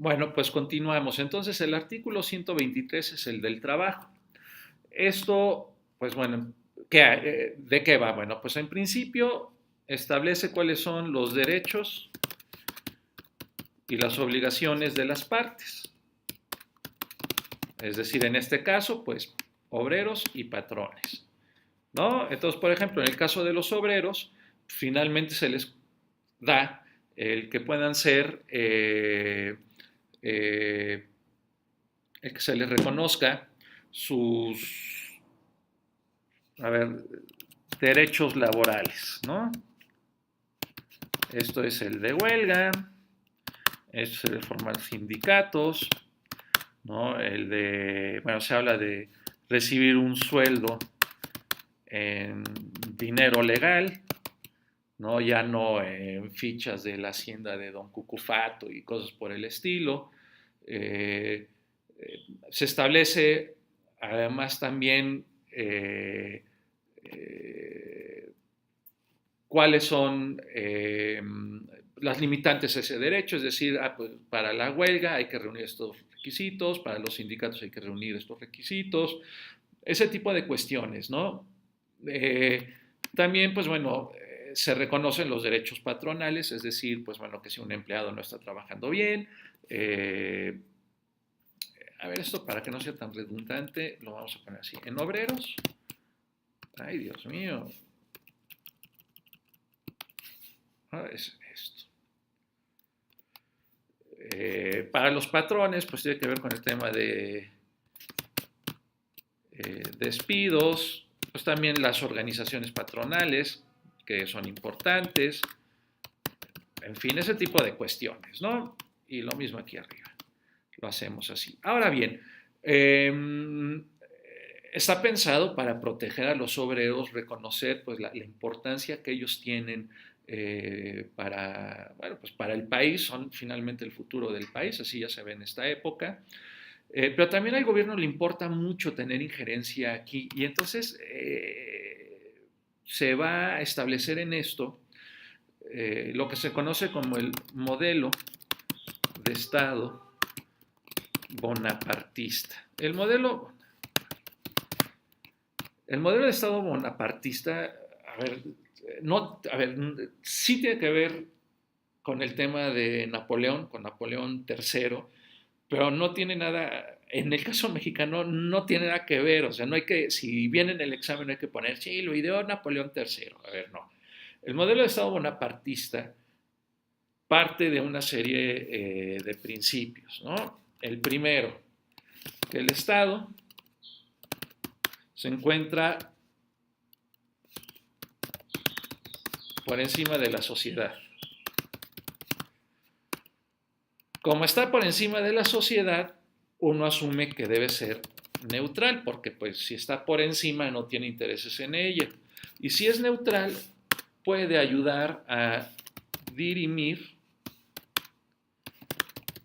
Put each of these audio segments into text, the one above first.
Bueno, pues continuamos. Entonces, el artículo 123 es el del trabajo. Esto, pues bueno, ¿de qué va? Bueno, pues en principio establece cuáles son los derechos y las obligaciones de las partes. Es decir, en este caso, pues obreros y patrones, ¿no? Entonces, por ejemplo, en el caso de los obreros, finalmente se les da el que puedan ser, eh, el que se les reconozca sus, a ver, derechos laborales, ¿no? Esto es el de huelga, esto es el de formar sindicatos, ¿no? El de, bueno, se habla de recibir un sueldo en dinero legal, ¿no? Ya no en fichas de la hacienda de Don Cucufato y cosas por el estilo. Eh, Se establece además también eh, cuáles son las limitantes a ese derecho, es decir, pues para la huelga hay que reunir estos requisitos, para los sindicatos hay que reunir estos requisitos, ese tipo de cuestiones, ¿no? Eh, También, pues bueno, se reconocen los derechos patronales, es decir, pues bueno, que si un empleado no está trabajando bien, a ver, esto para que no sea tan redundante, lo vamos a poner así. En obreros, ay Dios mío, es esto. Para los patrones, pues tiene que ver con el tema de despidos, pues también las organizaciones patronales, que son importantes, en fin, ese tipo de cuestiones, ¿no? Y lo mismo aquí arriba, lo hacemos así. Ahora bien, está pensado para proteger a los obreros, reconocer pues la importancia que ellos tienen para, bueno, pues para el país, son finalmente el futuro del país, así ya se ve en esta época. Pero también al gobierno le importa mucho tener injerencia aquí y entonces se va a establecer en esto lo que se conoce como el modelo de Estado bonapartista. El modelo de Estado bonapartista, a ver, no, a ver, sí tiene que ver con el tema de Napoleón, con Napoleón III, pero no tiene nada, en el caso mexicano no tiene nada que ver, o sea, no hay que, si viene en el examen no hay que poner, sí, lo ideó Napoleón III, a ver, no. El modelo de Estado bonapartista parte de una serie de principios, ¿no? El primero, que el Estado se encuentra por encima de la sociedad. Como está por encima de la sociedad, uno asume que debe ser neutral, porque pues si está por encima no tiene intereses en ella. Y si es neutral, puede ayudar a dirimir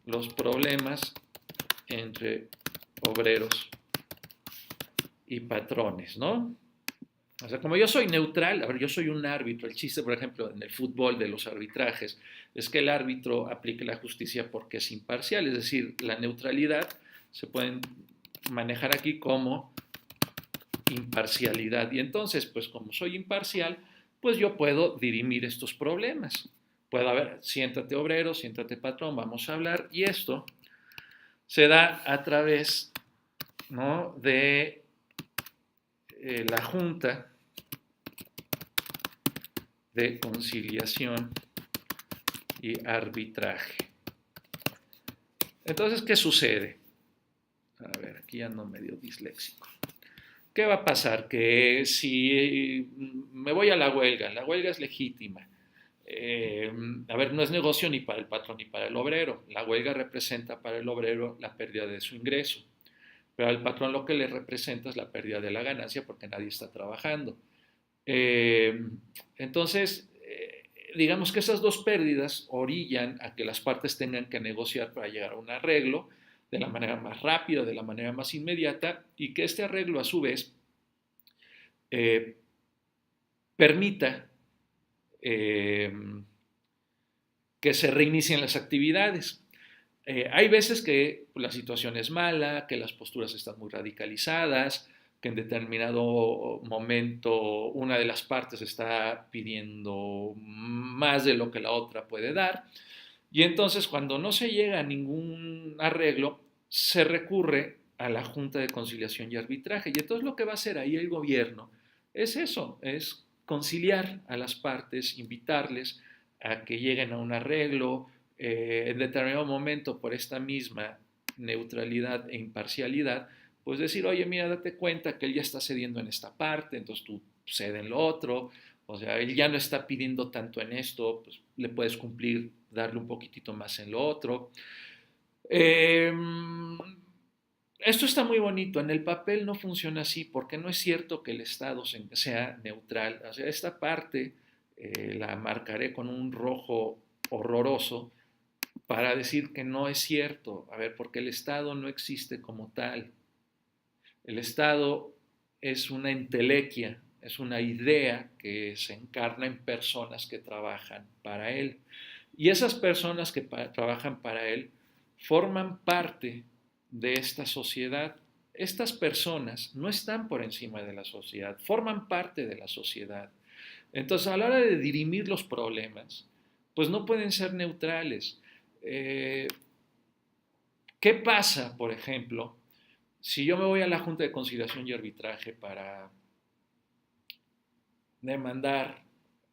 los problemas entre obreros y patrones, ¿no? O sea, como yo soy neutral, a ver, yo soy un árbitro. El chiste, por ejemplo, en el fútbol de los arbitrajes, es que el árbitro aplique la justicia porque es imparcial. Es decir, la neutralidad se puede manejar aquí como imparcialidad. Y entonces, pues como soy imparcial, pues yo puedo dirimir estos problemas. Puedo, a ver, siéntate obrero, siéntate patrón, vamos a hablar. Y esto se da a través, ¿no?, de la Junta de Conciliación y Arbitraje. Entonces, ¿qué sucede? A ver, aquí ando medio disléxico. ¿Qué va a pasar? Que si me voy a la huelga es legítima. A ver, no es negocio ni para el patrón ni para el obrero. La huelga representa para el obrero la pérdida de su ingreso, pero al patrón lo que le representa es la pérdida de la ganancia porque nadie está trabajando. Eh, entonces, digamos que esas dos pérdidas orillan a que las partes tengan que negociar para llegar a un arreglo de la manera más rápida, de la manera más inmediata, y que este arreglo a su vez eh, permita eh, que se reinicien las actividades. Hay veces que la situación es mala, que las posturas están muy radicalizadas, que en determinado momento una de las partes está pidiendo más de lo que la otra puede dar. Y entonces cuando no se llega a ningún arreglo, se recurre a la Junta de Conciliación y Arbitraje. Y entonces lo que va a hacer ahí el gobierno es eso, es conciliar a las partes, invitarles a que lleguen a un arreglo, en determinado momento por esta misma neutralidad e imparcialidad, pues decir, oye, mira, date cuenta que él ya está cediendo en esta parte, entonces tú cede en lo otro, o sea, él ya no está pidiendo tanto en esto, pues le puedes cumplir, darle un poquitito más en lo otro. Eh, Esto está muy bonito, en el papel no funciona así porque no es cierto que el Estado sea neutral. O sea, esta parte la marcaré con un rojo horroroso para decir que no es cierto. A ver, porque el Estado no existe como tal. El Estado es una entelequia, es una idea que se encarna en personas que trabajan para él. Y esas personas que trabajan para él forman parte de esta sociedad. Estas personas no están por encima de la sociedad, forman parte de la sociedad. Entonces, a la hora de dirimir los problemas, pues no pueden ser neutrales. Eh, ¿Qué pasa, por ejemplo, si yo me voy a la Junta de Conciliación y Arbitraje para demandar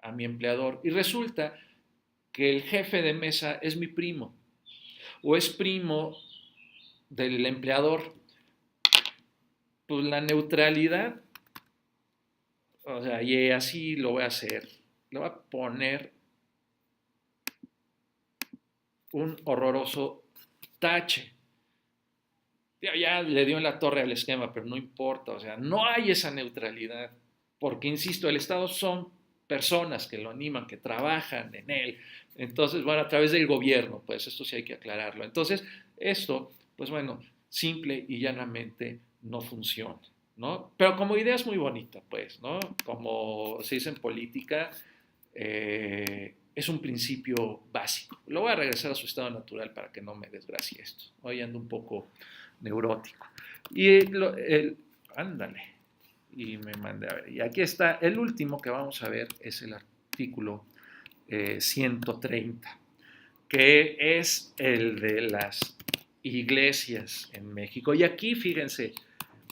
a mi empleador y resulta que el jefe de mesa es mi primo o es primo del empleador? Pues la neutralidad, o sea, y así lo voy a hacer, le voy a poner un horroroso tache. Ya le dio en la torre al esquema, pero no importa, o sea, no hay esa neutralidad, porque, insisto, el Estado son personas que lo animan, que trabajan en él. Entonces, bueno, a través del gobierno, pues esto sí hay que aclararlo. Entonces, esto, pues bueno, simple y llanamente no funciona, ¿no? Pero como idea es muy bonita, pues, ¿no? Como se dice en política, es un principio básico. Lo voy a regresar a su estado natural para que no me desgracie esto. Hoy ando un poco neurótico. Ándale, y me mandé a ver. Y aquí está, el último que vamos a ver es el artículo 130, que es el de las iglesias en México. Y aquí, fíjense,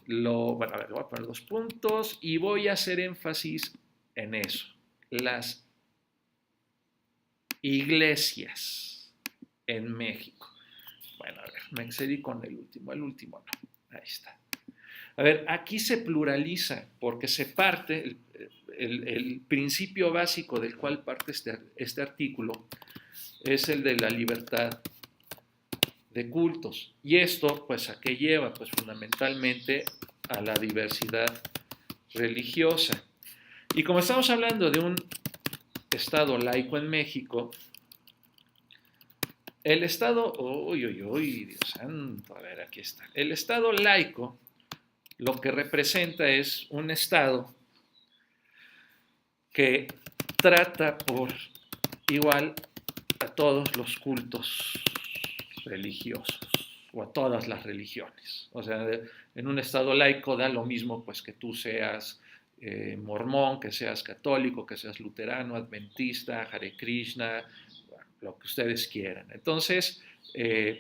bueno, a ver, voy a poner 2 puntos y voy a hacer énfasis en eso. Las iglesias en México. Bueno, a ver, me excedí con el último no, ahí está. A ver, aquí se pluraliza porque se parte, el principio básico del cual parte este artículo es el de la libertad de cultos. Y esto, pues, ¿a qué lleva? Pues fundamentalmente a la diversidad religiosa. Y como estamos hablando de un Estado laico en México, el Estado, uy, Dios santo, a ver, aquí está. El Estado laico lo que representa es un Estado que trata por igual a todos los cultos religiosos o a todas las religiones. O sea, en un Estado laico da lo mismo pues que tú seas mormón, que seas católico, que seas luterano, adventista, Hare Krishna, lo que ustedes quieran. Entonces,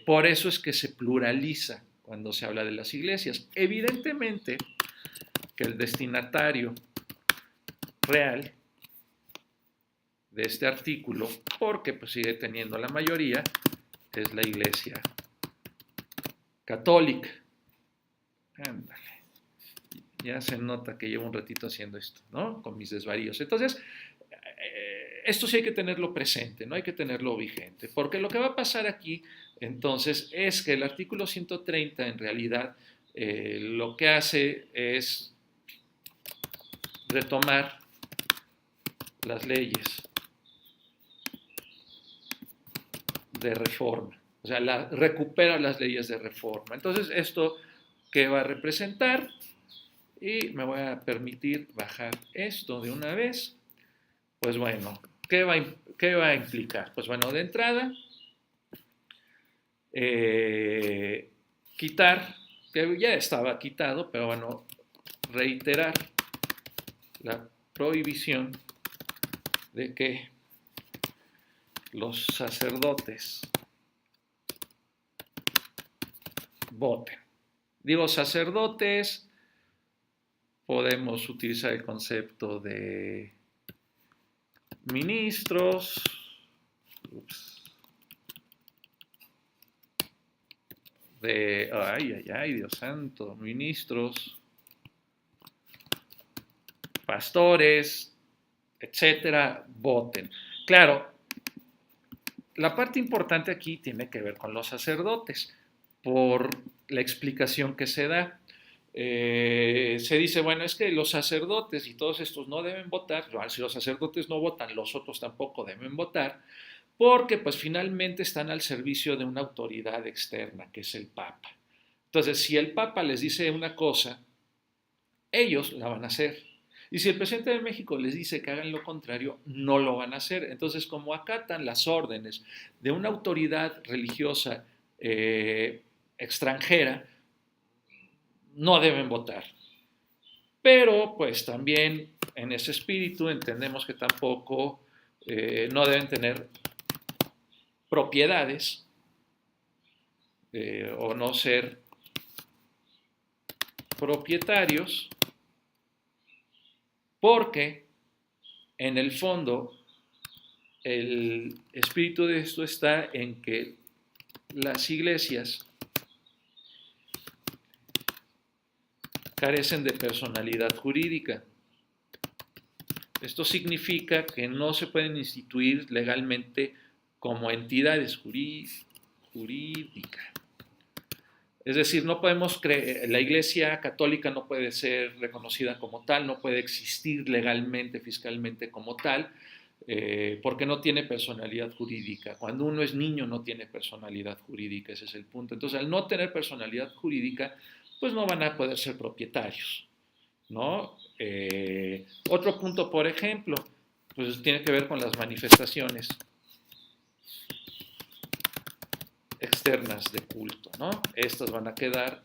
por eso es que se pluraliza cuando se habla de las iglesias. Evidentemente que el destinatario real de este artículo, porque pues sigue teniendo la mayoría, es la iglesia católica. Ándale. Ya se nota que llevo un ratito haciendo esto, ¿no? Con mis desvaríos. Entonces, esto sí hay que tenerlo presente, no hay que tenerlo vigente, porque lo que va a pasar aquí, entonces, es que el artículo 130 en realidad lo que hace es retomar las leyes de reforma, o sea, recupera las leyes de reforma. Entonces, ¿esto qué va a representar? Y me voy a permitir bajar esto de una vez. Pues bueno, ¿qué va a implicar? Pues bueno, de entrada, quitar, que ya estaba quitado, pero bueno, reiterar la prohibición de que los sacerdotes voten. Digo sacerdotes, podemos utilizar el concepto de ministros, Dios santo, ministros, pastores, etcétera, voten. Claro, la parte importante aquí tiene que ver con los sacerdotes, por la explicación que se da. Se dice, bueno, es que los sacerdotes y todos estos no deben votar, si los sacerdotes no votan, los otros tampoco deben votar, porque pues finalmente están al servicio de una autoridad externa, que es el Papa. Entonces, si el Papa les dice una cosa, ellos la van a hacer. Y si el presidente de México les dice que hagan lo contrario, no lo van a hacer. Entonces, como acatan las órdenes de una autoridad religiosa extranjera, no deben votar. Pero, pues también en ese espíritu entendemos que tampoco no deben tener propiedades o no ser propietarios, porque en el fondo el espíritu de esto está en que las iglesias carecen de personalidad jurídica. Esto significa que no se pueden instituir legalmente como entidades jurídicas. Es decir, no podemos creer, la Iglesia católica no puede ser reconocida como tal, no puede existir legalmente, fiscalmente como tal, porque no tiene personalidad jurídica. Cuando uno es niño no tiene personalidad jurídica, ese es el punto. Entonces, al no tener personalidad jurídica, pues no van a poder ser propietarios, ¿no? Otro punto, por ejemplo, pues tiene que ver con las manifestaciones externas de culto, ¿no? Estas van a quedar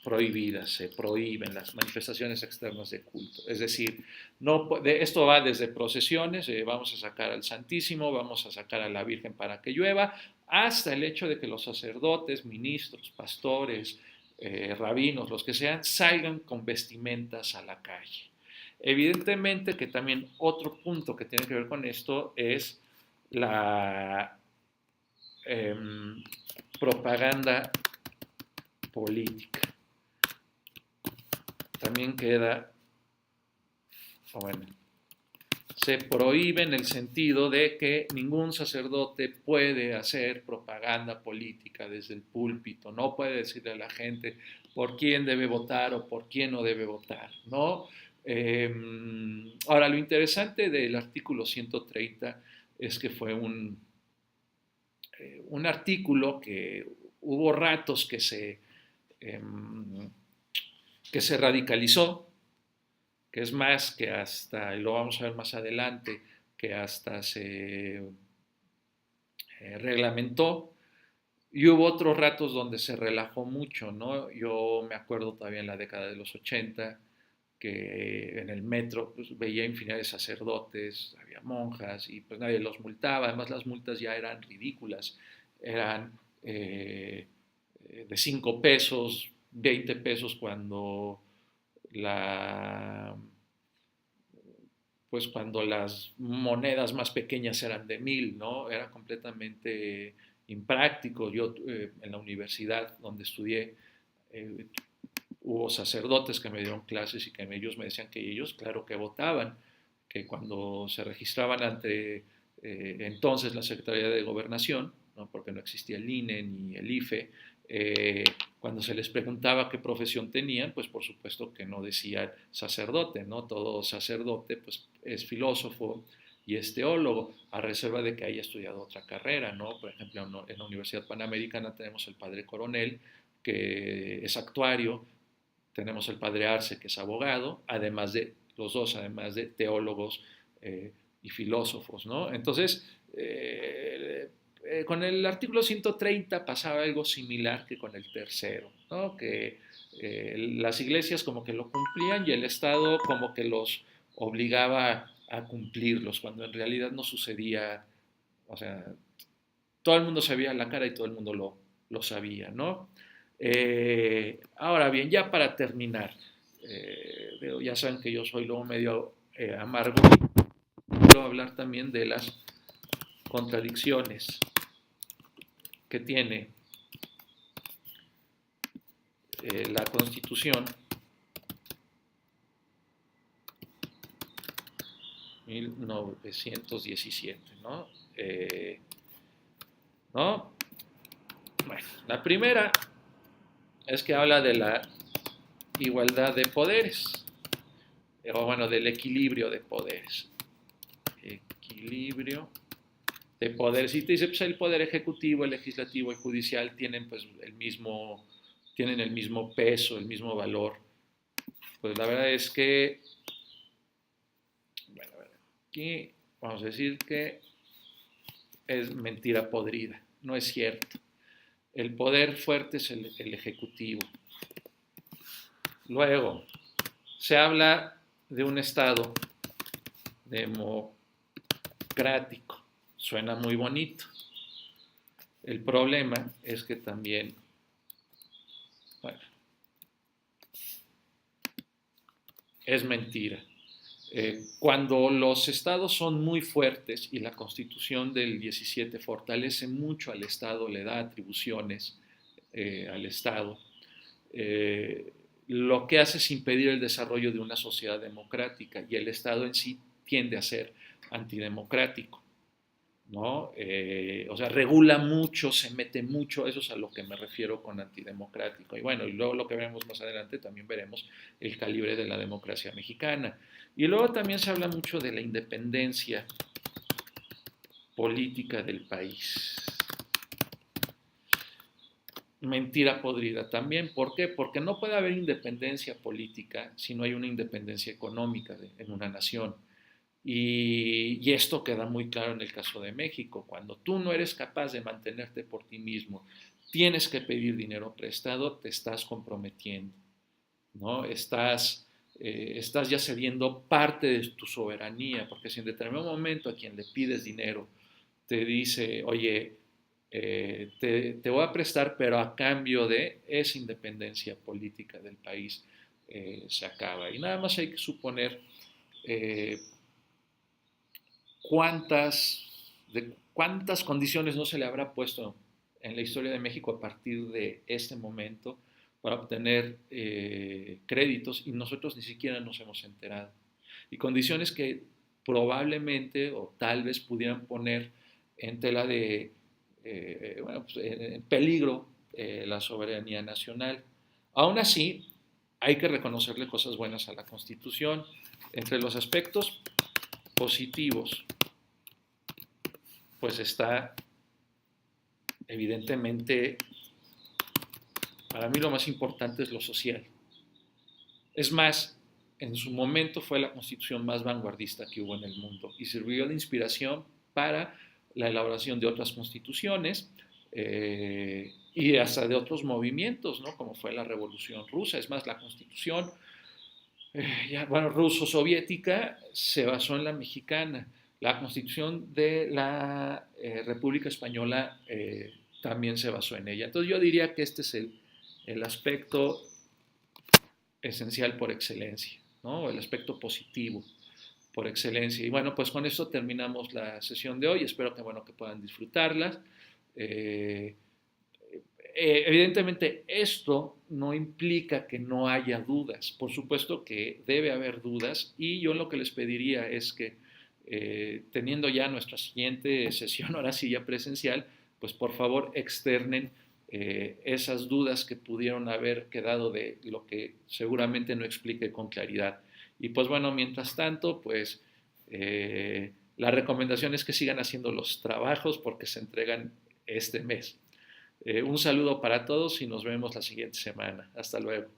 prohibidas, se prohíben las manifestaciones externas de culto. Es decir, esto va desde procesiones, vamos a sacar al Santísimo, vamos a sacar a la Virgen para que llueva, hasta el hecho de que los sacerdotes, ministros, pastores, rabinos, los que sean, salgan con vestimentas a la calle. Evidentemente que también otro punto que tiene que ver con esto es la propaganda política. También queda, bueno, se prohíbe en el sentido de que ningún sacerdote puede hacer propaganda política desde el púlpito, no puede decirle a la gente por quién debe votar o por quién no debe votar, ¿no? Ahora, lo interesante del artículo 130 es que fue un artículo que hubo ratos que se radicalizó, que es más que hasta, y lo vamos a ver más adelante, que hasta se reglamentó, y hubo otros ratos donde se relajó mucho, ¿no? Yo me acuerdo todavía en la década de los 80 que en el metro pues, veía infinidad de sacerdotes, había monjas y pues nadie los multaba, además las multas ya eran ridículas, eran de 5 pesos, 20 pesos cuando cuando las monedas más pequeñas eran de 1000, ¿no? Era completamente impráctico. Yo en la universidad donde estudié hubo sacerdotes que me dieron clases y que ellos me decían que ellos, claro que votaban, que cuando se registraban ante entonces la Secretaría de Gobernación, ¿no? Porque no existía el INE ni el IFE, cuando se les preguntaba qué profesión tenían, pues por supuesto que no decían sacerdote, ¿no? Todo sacerdote pues es filósofo y es teólogo, a reserva de que haya estudiado otra carrera, ¿no? Por ejemplo, en la Universidad Panamericana tenemos el padre Coronel, que es actuario, tenemos el padre Arce, que es abogado, además de los dos, además de teólogos y filósofos, ¿no? Entonces, con el artículo 130 pasaba algo similar que con el tercero, ¿no? Que las iglesias como que lo cumplían y el Estado como que los obligaba a cumplirlos, cuando en realidad no sucedía, o sea, todo el mundo sabía la cara y todo el mundo lo sabía, ¿no? Ahora bien, ya para terminar, ya saben que yo soy luego medio amargo, quiero hablar también de las contradicciones que tiene la Constitución 1917, ¿no? ¿No? Bueno, la primera es que habla de la igualdad de poderes, o bueno, del equilibrio de poderes. Equilibrio de poderes. Y te dice, pues el poder ejecutivo, el legislativo y judicial tienen pues tienen el mismo peso, el mismo valor. Pues la verdad es que, bueno, aquí vamos a decir que es mentira podrida, no es cierto. El poder fuerte es el ejecutivo. Luego, se habla de un Estado democrático. Suena muy bonito. El problema es que también, bueno, es mentira. Cuando los estados son muy fuertes y la Constitución del 17 fortalece mucho al Estado, le da atribuciones al Estado, lo que hace es impedir el desarrollo de una sociedad democrática y el Estado en sí tiende a ser antidemocrático, ¿no? O sea, regula mucho, se mete mucho, eso es a lo que me refiero con antidemocrático. Y bueno, y luego lo que veremos más adelante, también veremos el calibre de la democracia mexicana. Y luego también se habla mucho de la independencia política del país. Mentira podrida también. ¿Por qué? Porque no puede haber independencia política si no hay una independencia económica en una nación. Y esto queda muy claro en el caso de México. Cuando tú no eres capaz de mantenerte por ti mismo, tienes que pedir dinero prestado, te estás comprometiendo, ¿no? Estás ya cediendo parte de tu soberanía, porque si en determinado momento a quien le pides dinero te dice, oye, te voy a prestar, pero a cambio de esa independencia política del país, se acaba. Y nada más hay que suponer eh, cuántas condiciones no se le habrá puesto en la historia de México a partir de este momento para obtener créditos y nosotros ni siquiera nos hemos enterado. Y condiciones que probablemente o tal vez pudieran poner en tela de, bueno, pues, en peligro la soberanía nacional. Aún así, hay que reconocerle cosas buenas a la Constitución. Entre los aspectos positivos, pues está evidentemente, para mí lo más importante es lo social. Es más, en su momento fue la constitución más vanguardista que hubo en el mundo y sirvió de inspiración para la elaboración de otras constituciones y hasta de otros movimientos, ¿no? Como fue la Revolución Rusa. Es más, la constitución bueno, ruso-soviética se basó en la mexicana. La constitución de la República Española también se basó en ella. Entonces yo diría que este es el aspecto esencial por excelencia, ¿no? El aspecto positivo por excelencia. Y bueno, pues con esto terminamos la sesión de hoy. Espero que, bueno, que puedan disfrutarlas. Eh, Evidentemente esto no implica que no haya dudas, por supuesto que debe haber dudas y yo lo que les pediría es que teniendo ya nuestra siguiente sesión, ahora sí ya presencial, pues por favor externen esas dudas que pudieron haber quedado de lo que seguramente no explique con claridad. Y pues bueno, mientras tanto, pues la recomendación es que sigan haciendo los trabajos porque se entregan este mes. Un saludo para todos y nos vemos la siguiente semana. Hasta luego.